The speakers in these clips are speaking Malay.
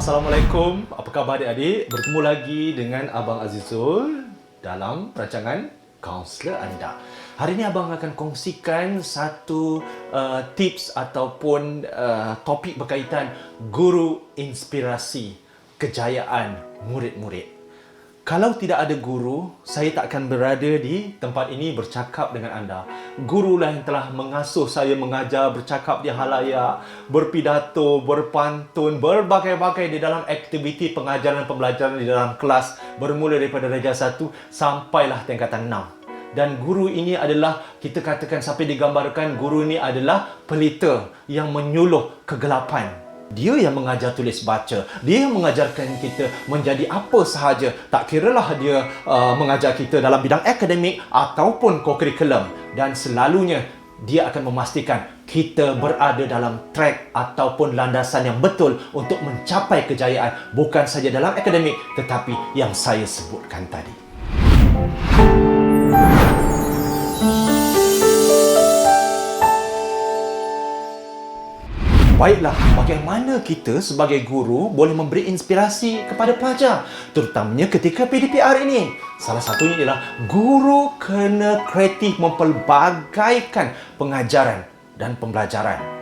Assalamualaikum, apa khabar adik-adik? Bertemu lagi dengan Abang Azizul dalam rancangan Kaunselor Anda. Hari ini Abang akan kongsikan satu tips ataupun topik berkaitan guru inspirasi kejayaan murid-murid. Kalau tidak ada guru, saya tak akan berada di tempat ini bercakap dengan anda. Gurulah yang telah mengasuh saya mengajar, bercakap di halayak, berpidato, berpantun, berbagai-bagai di dalam aktiviti pengajaran pembelajaran di dalam kelas, bermula daripada darjah 1 sampailah tingkatan 6. Dan guru ini adalah, kita katakan sampai digambarkan, guru ini adalah pelita yang menyuluh kegelapan. Dia yang mengajar tulis baca. Dia yang mengajarkan kita menjadi apa sahaja. Tak kiralah dia mengajar kita dalam bidang akademik ataupun co-curriculum. Dan selalunya dia akan memastikan kita berada dalam track ataupun landasan yang betul untuk mencapai kejayaan. Bukan saja dalam akademik tetapi yang saya sebutkan tadi. Baiklah, bagaimana kita sebagai guru boleh memberi inspirasi kepada pelajar, terutamanya ketika PDPR ini? Salah satunya ialah guru kena kreatif mempelbagaikan pengajaran dan pembelajaran.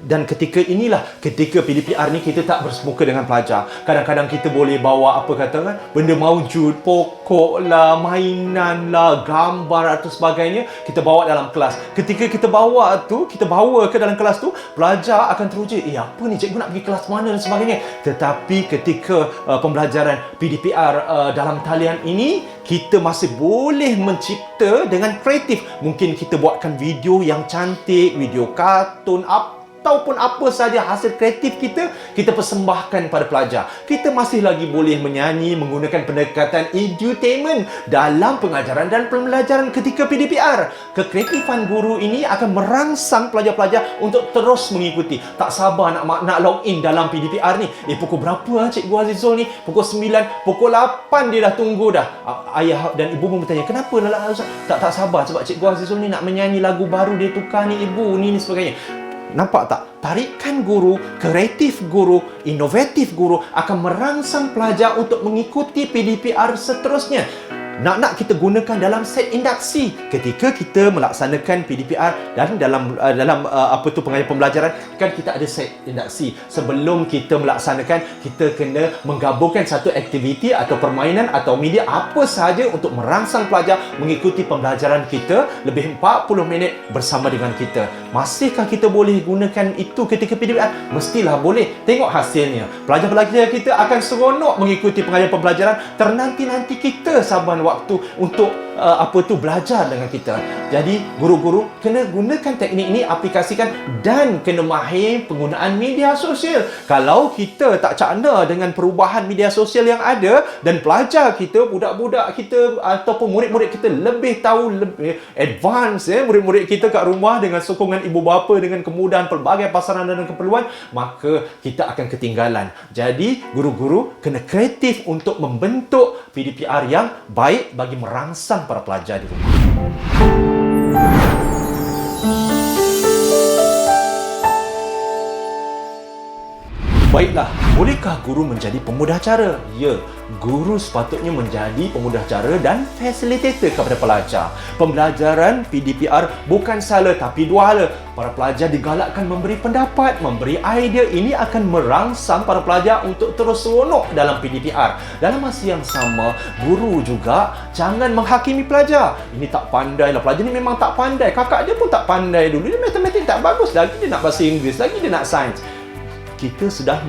Dan ketika inilah, ketika PDPR ni kita tak bersemuka dengan pelajar. Kadang-kadang kita boleh bawa apa kata kan, benda maujud, pokok lah, mainan lah, gambar atau sebagainya, kita bawa dalam kelas. Ketika kita bawa ke dalam kelas tu, pelajar akan teruja, apa ni cikgu nak pergi kelas mana dan sebagainya. Tetapi ketika pembelajaran PDPR dalam talian ini, kita masih boleh mencipta dengan kreatif. Mungkin kita buatkan video yang cantik, video kartun, ataupun apa sahaja hasil kreatif kita persembahkan pada pelajar. Kita masih lagi boleh menyanyi menggunakan pendekatan edutainment dalam pengajaran dan pembelajaran ketika PDPR. Kekreatifan guru ini akan merangsang pelajar-pelajar untuk terus mengikuti. Tak sabar nak log in dalam PDPR ni. Pukul berapa Cikgu Azizul ni? Pukul 9, pukul 8 dia dah tunggu dah. Ayah dan ibu pun bertanya, kenapa lah tak sabar sebab Cikgu Azizul ni nak menyanyi lagu baru dia tukar ni ibu ni sebagainya. Nampak tak? Tarikan guru, kreatif guru, inovatif guru akan merangsang pelajar untuk mengikuti PDPR seterusnya. Nak kita gunakan dalam set induksi ketika kita melaksanakan PDPR dan dalam pengajaran pembelajaran kan kita ada set induksi. Sebelum kita melaksanakan, kita kena menggabungkan satu aktiviti atau permainan atau media apa sahaja untuk merangsang pelajar mengikuti pembelajaran kita lebih 40 minit bersama dengan kita. Masihkah kita boleh gunakan itu ketika PDPR? Mestilah boleh. Tengok hasilnya. Pelajar-pelajar kita akan seronok mengikuti pengajaran pembelajaran. Ternanti-nanti kita saban waktu untuk belajar dengan kita. Jadi guru-guru kena gunakan teknik ini, aplikasikan dan kena mahir penggunaan media sosial. Kalau kita tak cakna dengan perubahan media sosial yang ada dan pelajar kita, budak-budak kita ataupun murid-murid kita lebih tahu, lebih advance murid-murid kita kat rumah dengan sokongan ibu bapa, dengan kemudahan pelbagai pasaran dan keperluan, maka kita akan ketinggalan. Jadi guru-guru kena kreatif untuk membentuk PDPR yang baik bagi merangsang para pelajar di rumah. Baiklah, bolehkah guru menjadi pemudah cara? Ya, guru sepatutnya menjadi pemudah cara dan fasilitator kepada pelajar. Pembelajaran PDPR bukan salah tapi dua hala. Para pelajar digalakkan memberi pendapat, memberi idea. Ini akan merangsang para pelajar untuk terus seronok dalam PDPR. Dalam masa yang sama, guru juga jangan menghakimi pelajar. Ini tak pandai lah, pelajar ni memang tak pandai. Kakak dia pun tak pandai dulu. Dia matematik tak bagus, lagi dia nak bahasa Inggeris, lagi dia nak sains. Kita sudah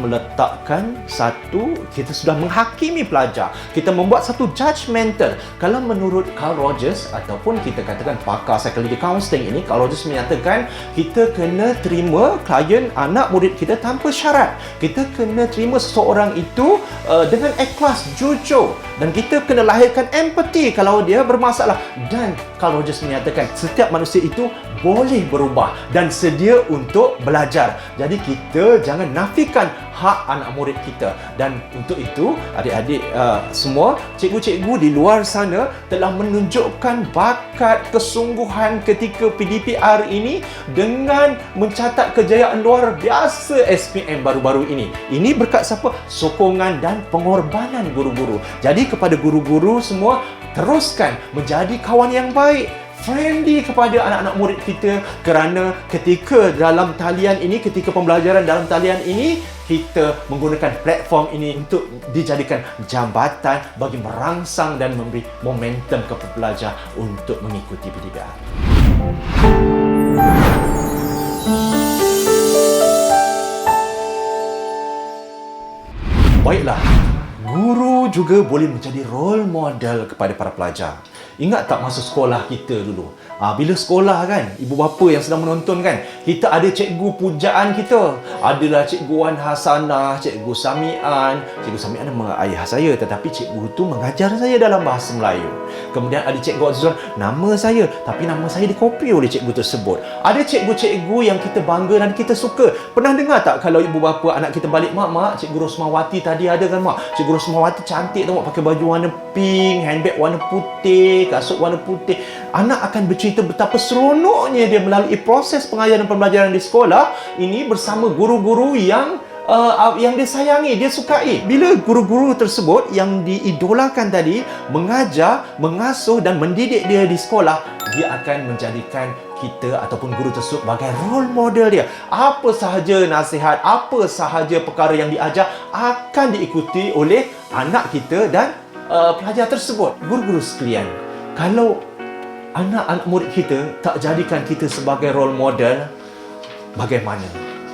menghakimi pelajar. Kita membuat satu judgemental. Kalau menurut Carl Rogers ataupun kita katakan pakar psikologi counselling ini, Carl Rogers menyatakan kita kena terima klien, anak murid kita tanpa syarat. Kita kena terima seseorang itu dengan ikhlas, jujur, dan kita kena lahirkan empati kalau dia bermasalah. Dan Carl Rogers menyatakan setiap manusia itu boleh berubah dan sedia untuk belajar. Jadi kita jangan nafikan hak anak murid kita. Dan untuk itu, adik-adik semua, cikgu-cikgu di luar sana telah menunjukkan bakat kesungguhan ketika PDPR ini dengan mencatat kejayaan luar biasa SPM baru-baru ini. Ini berkat siapa? Sokongan dan pengorbanan guru-guru. Jadi kepada guru-guru semua, teruskan menjadi kawan yang baik, friendly kepada anak-anak murid kita, kerana ketika dalam talian ini, ketika pembelajaran dalam talian ini, kita menggunakan platform ini untuk dijadikan jambatan bagi merangsang dan memberi momentum kepada pelajar untuk mengikuti PDPR. Baiklah, guru juga boleh menjadi role model kepada para pelajar. Ingat tak masa sekolah kita dulu? Bila sekolah kan, ibu bapa yang sedang menonton kan, kita ada cikgu pujaan kita. Adalah Cikgu Wan Hasanah, Cikgu Samian. Cikgu Samian nama ayah saya, tetapi cikgu tu mengajar saya dalam bahasa Melayu. Kemudian ada Cikgu Azzuan, nama saya, tapi nama saya dikopi oleh cikgu tersebut. Ada cikgu-cikgu yang kita bangga dan kita suka. Pernah dengar tak kalau ibu bapa anak kita balik, mak, Cikgu Rosmawati tadi ada kan mak? Cikgu Rosmawati cantik tau mak, pakai baju warna pink, handbag warna putih, kasut warna putih. Anak akan bercerita betapa seronoknya dia melalui proses pengajaran dan pembelajaran di sekolah ini bersama guru-guru yang dia sayangi, dia sukai. Bila guru-guru tersebut yang diidolakan tadi mengajar, mengasuh dan mendidik dia di sekolah, dia akan menjadikan kita ataupun guru tersebut sebagai role model dia. Apa sahaja nasihat, apa sahaja perkara yang diajar akan diikuti oleh anak kita dan pelajar tersebut. Guru-guru sekalian, kalau anak-anak murid kita tak jadikan kita sebagai role model, bagaimana?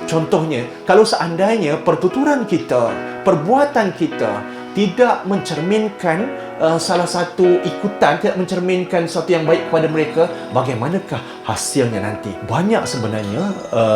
Contohnya, kalau seandainya pertuturan kita, perbuatan kita tidak mencerminkan salah satu ikutan, tidak mencerminkan sesuatu yang baik kepada mereka, bagaimanakah hasilnya nanti? Banyak sebenarnya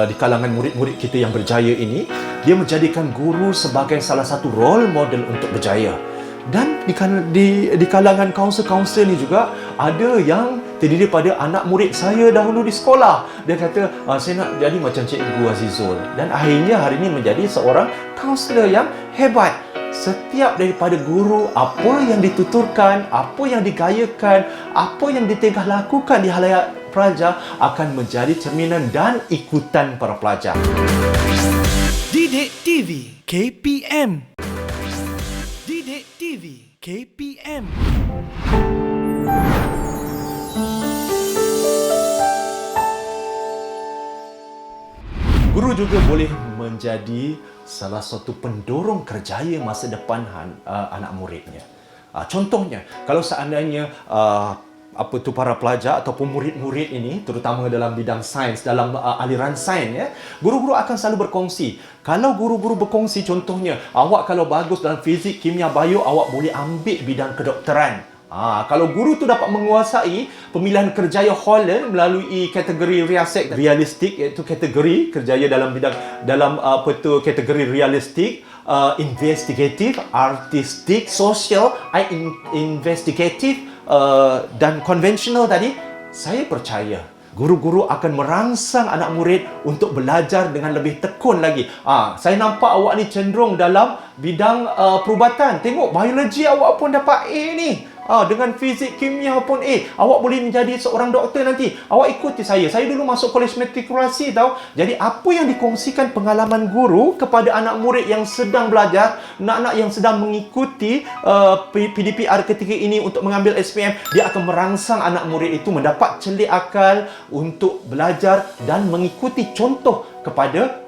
di kalangan murid-murid kita yang berjaya ini, dia menjadikan guru sebagai salah satu role model untuk berjaya. Dan di kalangan kaunselor-kaunselor ni juga ada yang terdiri pada anak murid saya dahulu di sekolah. Dia kata, saya nak jadi macam Cikgu Azizul. Dan akhirnya hari ini menjadi seorang kaunselor yang hebat. Setiap daripada guru, apa yang dituturkan, apa yang digayakan, apa yang ditegah lakukan di halayak pelajar akan menjadi cerminan dan ikutan para pelajar. Didik TV KPM. Didik TV KPM. Guru juga boleh menjadi salah satu pendorong kerjaya masa depan anak muridnya. Contohnya, kalau seandainya para pelajar ataupun murid-murid ini, terutama dalam bidang sains, dalam aliran sains, guru-guru akan selalu berkongsi. Kalau guru-guru berkongsi, contohnya, awak kalau bagus dalam fizik, kimia, bio, awak boleh ambil bidang kedokteran. Kalau guru tu dapat menguasai pemilihan kerjaya Holland melalui kategori riasek realistik, iaitu kategori kerjaya dalam bidang kategori realistik, investigatif, artistik, sosial, investigatif dan konvensional tadi, saya percaya guru-guru akan merangsang anak murid untuk belajar dengan lebih tekun lagi. Saya nampak awak ni cenderung dalam bidang perubatan. Tengok, biologi awak pun dapat A ni. Dengan fizik, kimia pun A. Awak boleh menjadi seorang doktor nanti. Awak ikuti saya. Saya dulu masuk kolej matrikulasi tau. Jadi apa yang dikongsikan pengalaman guru kepada anak murid yang sedang belajar, anak-anak yang sedang mengikuti PDPR ketika ini untuk mengambil SPM, dia akan merangsang anak murid itu mendapat celik akal untuk belajar dan mengikuti contoh kepada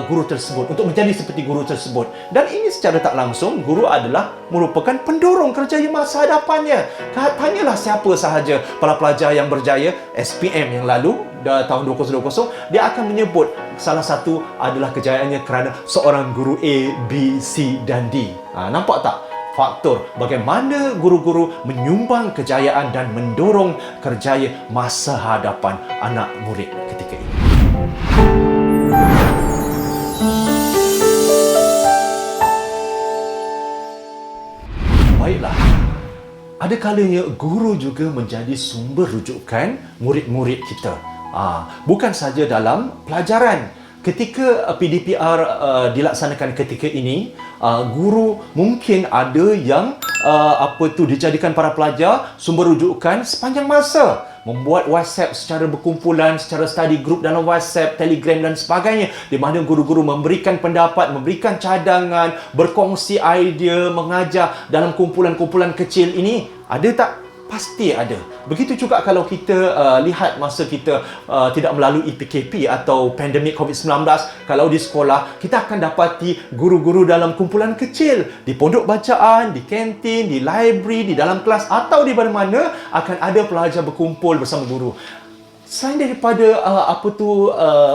guru tersebut, untuk menjadi seperti guru tersebut. Dan ini secara tak langsung, guru adalah merupakan pendorong kerjaya masa hadapannya. Tanyalah siapa sahaja para pelajar yang berjaya SPM yang lalu, tahun 2020, dia akan menyebut salah satu adalah kejayaannya kerana seorang guru A, B, C dan D. Nampak tak? Faktor bagaimana guru-guru menyumbang kejayaan dan mendorong kerjaya masa hadapan anak murid ketika ini. Baiklah, ada kalanya guru juga menjadi sumber rujukan murid-murid kita. Bukan saja dalam pelajaran, ketika PDPR dilaksanakan ketika ini, guru mungkin ada yang dijadikan para pelajar sumber rujukan sepanjang masa. Membuat WhatsApp secara berkumpulan, secara study group dalam WhatsApp, Telegram dan sebagainya, di mana guru-guru memberikan pendapat, memberikan cadangan, berkongsi idea, mengajar dalam kumpulan-kumpulan kecil ini. Ada tak? Pasti ada. Begitu juga kalau kita lihat masa kita tidak melalui PKP atau pandemik COVID-19, kalau di sekolah, kita akan dapati guru-guru dalam kumpulan kecil, di pondok bacaan, di kantin, di library, di dalam kelas atau di mana-mana akan ada pelajar berkumpul bersama guru. Selain daripada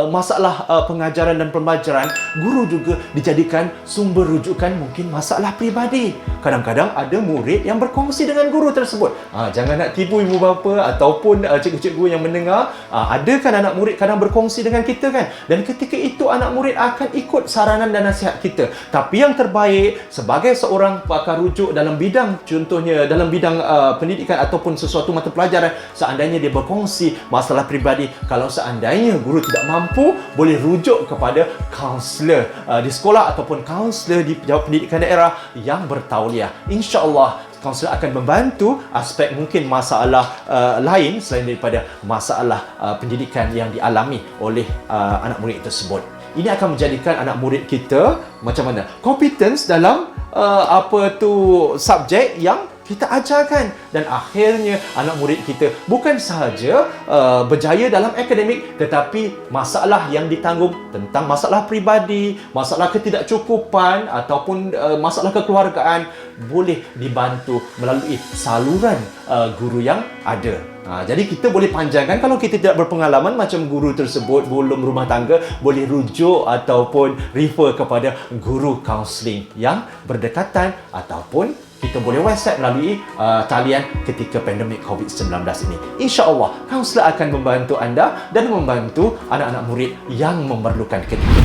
masalah pengajaran dan pembelajaran, guru juga dijadikan sumber rujukan mungkin masalah peribadi. Kadang-kadang ada murid yang berkongsi dengan guru tersebut. Jangan nak tipu ibu bapa ataupun cikgu-cikgu yang mendengar. Ada kan anak murid kadang berkongsi dengan kita kan? Dan ketika itu anak murid akan ikut saranan dan nasihat kita. Tapi yang terbaik sebagai seorang pakar rujuk dalam bidang, contohnya dalam bidang pendidikan ataupun sesuatu mata pelajaran, seandainya dia berkongsi masalah peribadi, kalau seandainya guru tidak mampu, boleh rujuk kepada kaunselor di sekolah ataupun kaunselor di pejabat pendidikan daerah yang bertauliah. InsyaAllah kaunselor akan membantu aspek mungkin masalah lain selain daripada masalah pendidikan yang dialami oleh anak murid tersebut. Ini akan menjadikan anak murid kita macam mana? Competence dalam subjek yang kita ajarkan, dan akhirnya anak murid kita bukan sahaja berjaya dalam akademik, tetapi masalah yang ditanggung tentang masalah peribadi, masalah ketidakcukupan ataupun masalah kekeluargaan boleh dibantu melalui saluran guru yang ada. Jadi kita boleh panjangkan, kalau kita tidak berpengalaman macam guru tersebut, belum rumah tangga, boleh rujuk ataupun refer kepada guru kaunseling yang berdekatan, ataupun kita boleh WhatsApp melalui talian ketika pandemik COVID-19 ini. InsyaAllah, kaunselor akan membantu anda dan membantu anak-anak murid yang memerlukan ketika.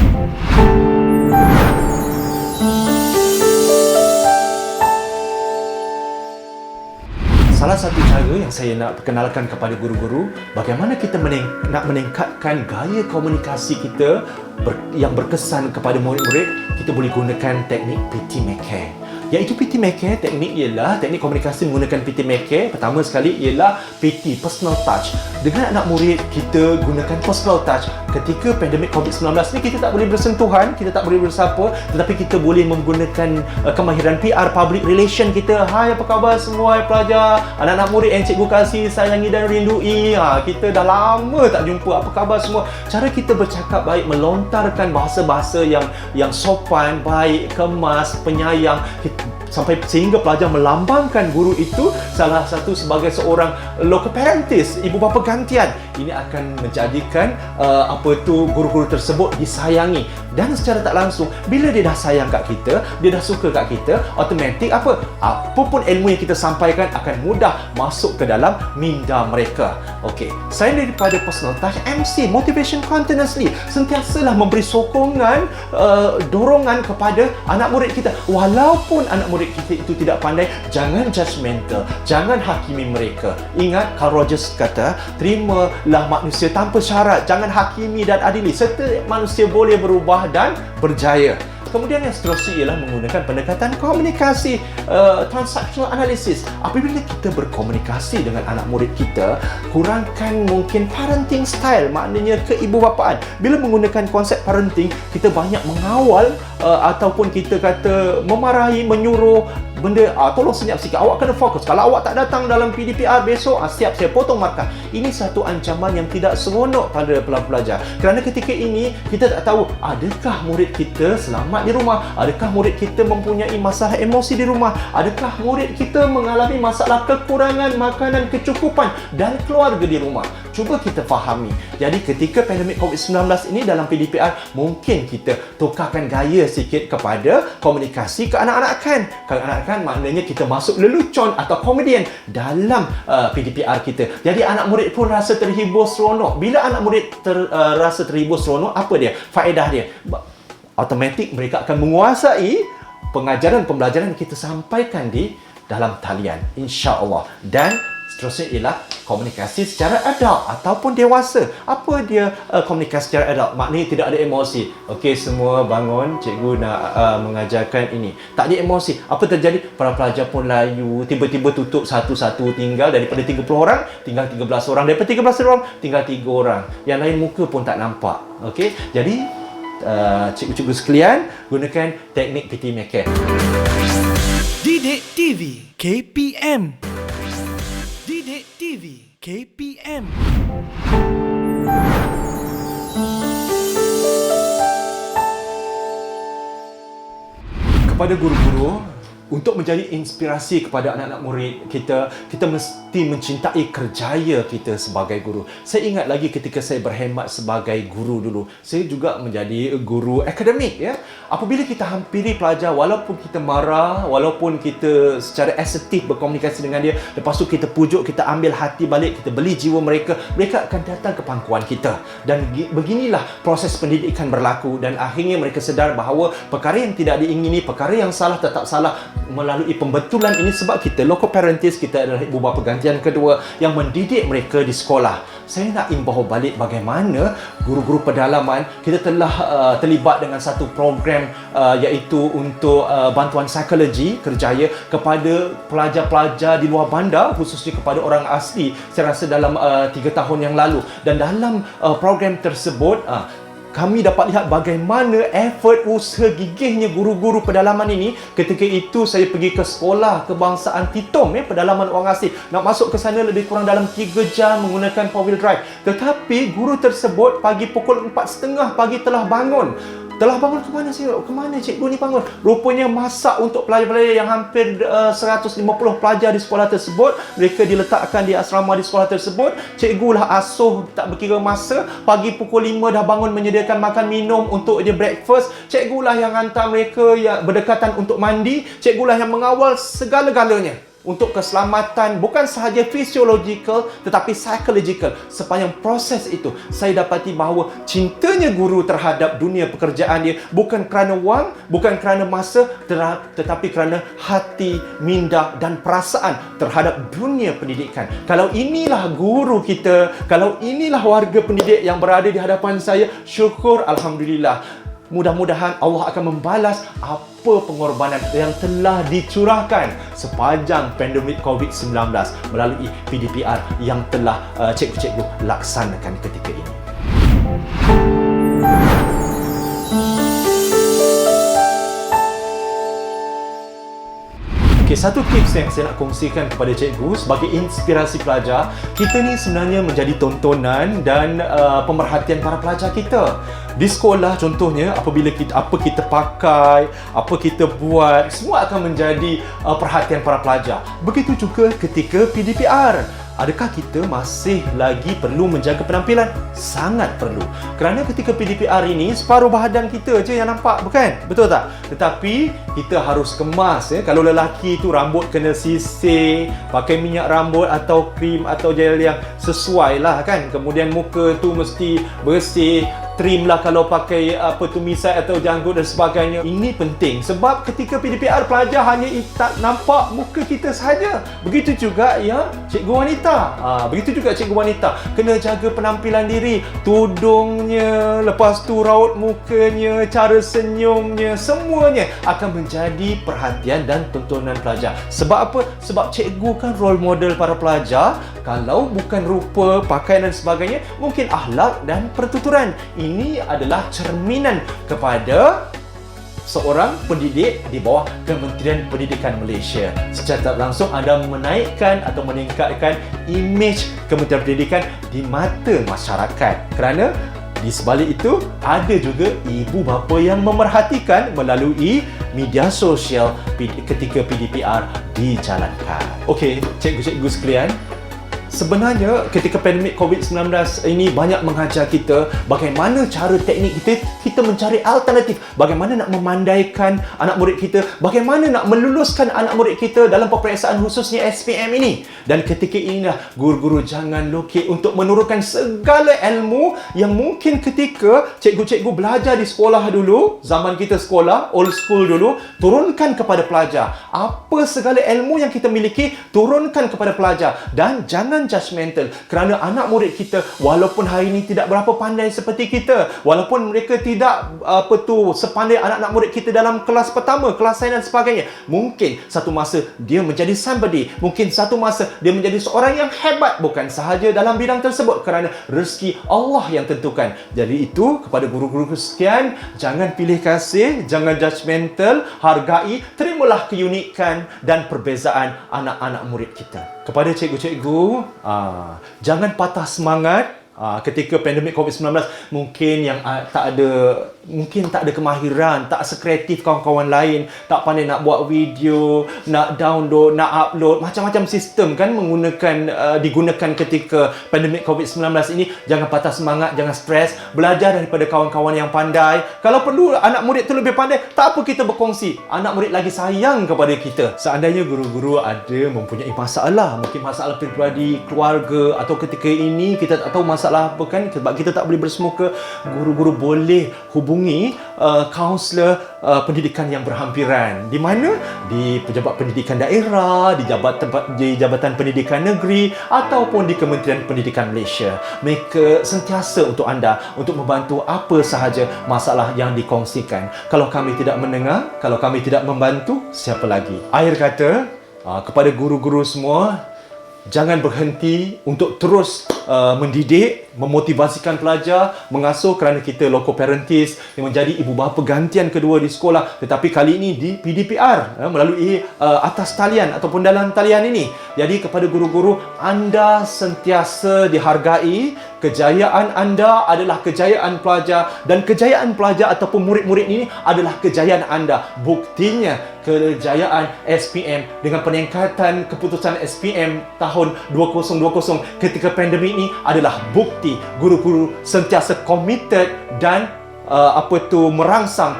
Salah satu cara yang saya nak perkenalkan kepada guru-guru, bagaimana kita nak meningkatkan gaya komunikasi kita yang berkesan kepada murid-murid, kita boleh gunakan teknik PT Maker. Iaitu PT Maker, teknik ialah teknik komunikasi menggunakan PT Maker. Pertama sekali ialah PT, personal touch. Dengan anak murid, kita gunakan personal touch. Ketika pandemik COVID-19 ni, kita tak boleh bersentuhan, kita tak boleh bersapa, tetapi kita boleh menggunakan kemahiran PR, public relation kita. Hai, apa khabar semua, hai pelajar, anak-anak murid yang cikgu kasih, sayangi dan rindui. Kita dah lama tak jumpa, apa khabar semua. Cara kita bercakap baik, melontarkan bahasa-bahasa yang sopan, baik, kemas, penyayang, sampai sehingga pelajar melambangkan guru itu salah satu sebagai seorang lokoparentis, ibu bapa gantian. Ini akan menjadikan guru-guru tersebut disayangi, dan secara tak langsung bila dia dah sayang kat kita, dia dah suka kat kita, automatik apapun ilmu yang kita sampaikan akan mudah masuk ke dalam minda mereka. Okey, selain daripada personal touch, MC, motivation continuously, sentiasalah memberi sokongan, dorongan kepada anak murid kita. Walaupun anak murid kita itu tidak pandai, jangan judgemental, jangan hakimi mereka. Ingat, Carl Rogers kata, terimalah manusia tanpa syarat, jangan hakimi dan adili. Setiap manusia boleh berubah dan berjaya. Kemudian yang seterusnya ialah menggunakan pendekatan komunikasi, transactional analysis. Apabila kita berkomunikasi dengan anak murid kita, kurangkan mungkin parenting style, maknanya keibubapaan. Bila menggunakan konsep parenting, kita banyak mengawal ataupun kita kata memarahi, menyuruh benda, tolong senyap sikit, awak kena fokus. Kalau awak tak datang dalam PDPR besok, siap, saya potong markah. Ini satu ancaman yang tidak seronok pada pelajar. Kerana ketika ini, kita tak tahu adakah murid kita selamat di rumah, adakah murid kita mempunyai masalah emosi di rumah, adakah murid kita mengalami masalah kekurangan makanan, kecukupan dan keluarga di rumah. Cuba kita fahami. Jadi ketika pandemik COVID-19 ini dalam PDPR, mungkin kita tukarkan gaya sikit kepada komunikasi keanak-anakan. Keanak-anakan maknanya kita masuk lelucon atau komedian dalam PDPR kita. Jadi anak murid pun rasa terhibur seronok. Bila anak murid rasa terhibur seronok, apa dia? Faedah dia? Automatik mereka akan menguasai pengajaran pembelajaran yang kita sampaikan di dalam talian, insya-Allah. Dan seterusnya ialah komunikasi secara adult ataupun dewasa. Apa dia komunikasi secara adult? Maknanya tidak ada emosi. Okey, semua bangun, cikgu nak mengajarkan ini. Tak ada emosi. Apa terjadi? Para pelajar pun layu, tiba-tiba tutup satu-satu, tinggal daripada 30 orang, tinggal 13 orang. Daripada 13 orang, tinggal 3 orang. Yang lain muka pun tak nampak. Okey, jadi cikgu-cikgu sekalian, gunakan teknik PT Maker. Didik TV KPM. Didik TV KPM. Kepada guru-guru, untuk menjadi inspirasi kepada anak-anak murid kita, kita mesti mencintai kerjaya kita sebagai guru. Saya ingat lagi ketika saya berkhidmat sebagai guru dulu, saya juga menjadi guru akademik, ya. Apabila kita hampiri pelajar, walaupun kita marah, walaupun kita secara asertif berkomunikasi dengan dia, lepas tu kita pujuk, kita ambil hati balik, kita beli jiwa mereka, mereka akan datang ke pangkuan kita. Dan beginilah proses pendidikan berlaku, dan akhirnya mereka sedar bahawa perkara yang tidak diingini, perkara yang salah tetap salah. Melalui pembetulan ini, sebab kita local parentis, kita adalah ibu bapa gantian kedua yang mendidik mereka di sekolah. Saya nak imbau balik bagaimana guru-guru pedalaman kita telah terlibat dengan satu program iaitu untuk bantuan psikologi kerjaya kepada pelajar-pelajar di luar bandar, khususnya kepada orang asli. Saya rasa dalam 3 tahun yang lalu, dan dalam program tersebut kami dapat lihat bagaimana effort, usaha gigihnya guru-guru pedalaman ini. Ketika itu saya pergi ke sekolah kebangsaan Titom, pedalaman orang asli. Nak masuk ke sana lebih kurang dalam 3 jam menggunakan 4-wheel drive. Tetapi guru tersebut pagi pukul 4.30 pagi telah bangun. Telah bangun ke mana saya? Ke mana cikgu ni bangun? Rupanya masak untuk pelajar-pelajar yang hampir 150 pelajar di sekolah tersebut. Mereka diletakkan di asrama di sekolah tersebut. Cikgu lah asuh tak berkira masa. Pagi pukul 5 dah bangun menyediakan makan minum untuk dia breakfast. Cikgu lah yang hantar mereka yang berdekatan untuk mandi. Cikgu lah yang mengawal segala-galanya untuk keselamatan bukan sahaja fisiologikal tetapi psychological. Sepanjang proses itu saya dapati bahawa cintanya guru terhadap dunia pekerjaan dia bukan kerana wang, bukan kerana masa, tetapi kerana hati, minda dan perasaan terhadap dunia pendidikan. Kalau inilah guru kita, kalau inilah warga pendidik yang berada di hadapan saya, syukur alhamdulillah. Mudah-mudahan Allah akan membalas apa pengorbanan yang telah dicurahkan sepanjang pandemik COVID-19 melalui PDPR yang telah cikgu-cikgu laksanakan ketika ini. Okay, satu tips yang saya nak kongsikan kepada cikgu sebagai inspirasi pelajar, kita ni sebenarnya menjadi tontonan dan pemerhatian para pelajar kita. Di sekolah contohnya, apabila apa kita pakai, apa kita buat, semua akan menjadi perhatian para pelajar. Begitu juga ketika PDPR. Adakah kita masih lagi perlu menjaga penampilan? Sangat perlu. Kerana ketika PDPR ini, separuh badan kita je yang nampak, bukan? Betul tak? Tetapi kita harus kemas. Kalau lelaki itu rambut kena sisir, pakai minyak rambut atau krim atau gel yang sesuai lah kan. Kemudian muka tu mesti bersih, trim lah kalau pakai tumisan atau janggut dan sebagainya. Ini penting sebab ketika PDPR pelajar hanya tak nampak muka kita sahaja. Begitu juga ya cikgu wanita. Begitu juga cikgu wanita kena jaga penampilan diri, tudungnya, lepas tu raut mukanya, cara senyumnya, semuanya akan menjadi perhatian dan tontonan pelajar. Sebab apa? Sebab cikgu kan role model para pelajar. Kalau bukan rupa, pakaian dan sebagainya, mungkin akhlak dan pertuturan. Ini adalah cerminan kepada seorang pendidik di bawah Kementerian Pendidikan Malaysia. Secara tak langsung anda menaikkan atau meningkatkan imej Kementerian Pendidikan di mata masyarakat. Kerana di sebalik itu ada juga ibu bapa yang memerhatikan melalui media sosial ketika PDPR dijalankan. Okey, cikgu-cikgu sekalian, Sebenarnya ketika pandemik COVID-19 ini banyak mengajar kita bagaimana cara teknik kita mencari alternatif, bagaimana nak memandaikan anak murid kita, bagaimana nak meluluskan anak murid kita dalam peperiksaan khususnya SPM ini. Dan ketika inilah guru-guru jangan lokek untuk menurunkan segala ilmu yang mungkin ketika cikgu-cikgu belajar di sekolah dulu, zaman kita sekolah, old school dulu, turunkan kepada pelajar. Apa segala ilmu yang kita miliki, turunkan kepada pelajar. Dan jangan judgemental kerana anak murid kita walaupun hari ini tidak berapa pandai seperti kita, walaupun mereka tidak sepandai anak-anak murid kita dalam kelas pertama, kelas sains dan sebagainya, mungkin satu masa dia menjadi somebody, mungkin satu masa dia menjadi seorang yang hebat bukan sahaja dalam bidang tersebut kerana rezeki Allah yang tentukan. Jadi itu kepada guru-guru sekalian, jangan pilih kasih, jangan judgemental, hargai, terimalah keunikan dan perbezaan anak-anak murid kita. Kepada cikgu-cikgu, jangan patah semangat ketika pandemik COVID-19. Mungkin yang tak ada kemahiran, tak sekreatif kawan-kawan lain, tak pandai nak buat video, nak download, nak upload, macam-macam sistem kan digunakan ketika pandemik COVID-19 ini. Jangan patah semangat, jangan stres, belajar daripada kawan-kawan yang pandai. Kalau perlu anak murid tu lebih pandai, tak apa, kita berkongsi. Anak murid lagi sayang kepada kita. Seandainya guru-guru ada mempunyai masalah, mungkin masalah peribadi, keluarga, atau ketika ini kita tak tahu masalah apa kan, sebab kita tak boleh bersemuka, guru-guru boleh hubungi kaunselor pendidikan yang berhampiran. Di mana? Di Pejabat Pendidikan Daerah, di Jabatan Pendidikan Negeri ataupun di Kementerian Pendidikan Malaysia. Mereka sentiasa untuk anda untuk membantu apa sahaja masalah yang dikongsikan. Kalau kami tidak mendengar, kalau kami tidak membantu, siapa lagi? Akhir kata, kepada guru-guru semua, jangan berhenti untuk terus mendidik, memotivasikan pelajar, mengasuh kerana kita loco parentis yang menjadi ibu bapa gantian kedua di sekolah. Tetapi kali ini di PDPR melalui atas talian ataupun dalam talian ini. Jadi kepada guru-guru, anda sentiasa dihargai. Kejayaan anda adalah kejayaan pelajar dan kejayaan pelajar ataupun murid-murid ini adalah kejayaan anda. Buktinya kejayaan SPM dengan peningkatan keputusan SPM tahun 2020 ketika pandemik ini adalah bukti guru-guru sentiasa committed dan merangsang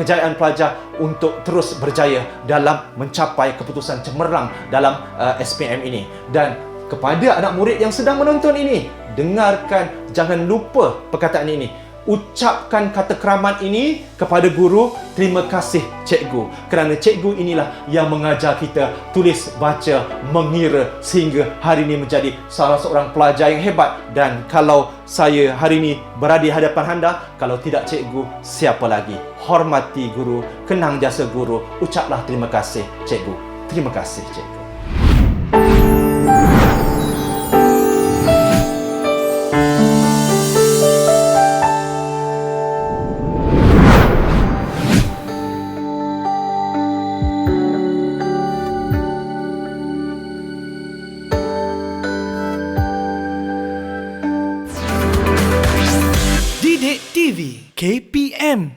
kejayaan pelajar untuk terus berjaya dalam mencapai keputusan cemerlang dalam SPM ini. Dan kepada anak murid yang sedang menonton ini, dengarkan, jangan lupa perkataan ini. Ucapkan kata keramat ini kepada guru. Terima kasih cikgu, kerana cikgu inilah yang mengajar kita tulis, baca, mengira sehingga hari ini menjadi salah seorang pelajar yang hebat. Dan kalau saya hari ini berada di hadapan anda, kalau tidak cikgu, siapa lagi? Hormati guru, kenang jasa guru, ucaplah terima kasih cikgu. Terima kasih cikgu. Didik TV KPM